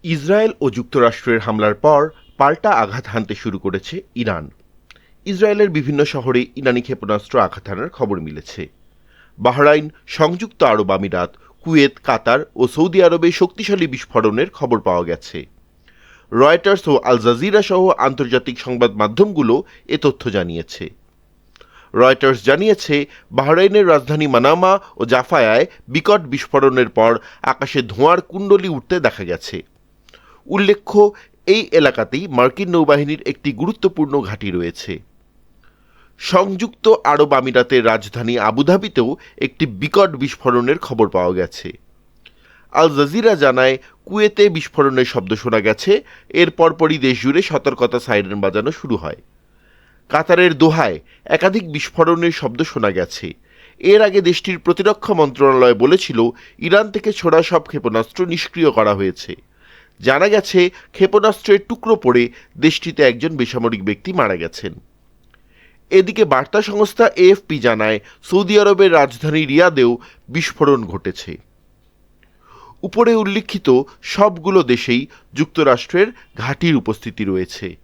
Israel ও যুক্তরাষ্ট্রের হামলার পর পাল্টা আঘাত হানতে শুরু করেছে ইরান। ইসরায়েলের বিভিন্ন শহরে ইরানি ক্ষেপণাস্ত্র আঘাত হানার খবর মিলেছে। বাহরাইন, সংযুক্ত আরব আমিরাত, কুয়েত, কাতার ও সৌদি আরবে শক্তিশালী বিস্ফোরণের খবর পাওয়া গেছে। রয়টার্স ও আল জাজিরা সহ আন্তর্জাতিক সংবাদ মাধ্যমগুলো এ তথ্য জানিয়েছে। রয়টার্স জানিয়েছে, বাহরাইনের রাজধানী মানামা ও জাফায়ায় বিকট বিস্ফোরণের পর আকাশে ধোঁয়ার কুণ্ডলী উঠতে দেখা গেছে। উল্লেখ্য, এই এলাকাতেই মার্কিন নৌবাহিনীর একটি গুরুত্বপূর্ণ ঘাঁটি রয়েছে। সংযুক্ত আরব আমিরাতের রাজধানী আবুধাবিতেও একটি বিকট বিস্ফোরণের খবর পাওয়া গেছে। আল জাজিরা জানায়, কুয়েতে বিস্ফোরণের শব্দ শোনা গেছে। এর পরপরই দেশজুড়ে সতর্কতা সাইরেন বাজানো শুরু হয়। কাতারের দোহায় একাধিক বিস্ফোরণের শব্দ শোনা গেছে। এর আগে দেশটির প্রতিরক্ষা মন্ত্রণালয় বলেছিল, ইরান থেকে ছোড়া সব ক্ষেপণাস্ত্র নিষ্ক্রিয় করা হয়েছে। জানা গেছে, ক্ষেপণাস্ত্রের টুকরো পড়ে দেশটিতে একজন বেসামরিক ব্যক্তি মারা গেছেন। এদিকে বার্তা সংস্থা এএফপি জানায়, সৌদি আরবের রাজধানী রিয়াদেও বিস্ফোরণ ঘটেছে। উপরে উল্লিখিত সবগুলো দেশেই যুক্তরাষ্ট্রের ঘাঁটির উপস্থিতি রয়েছে।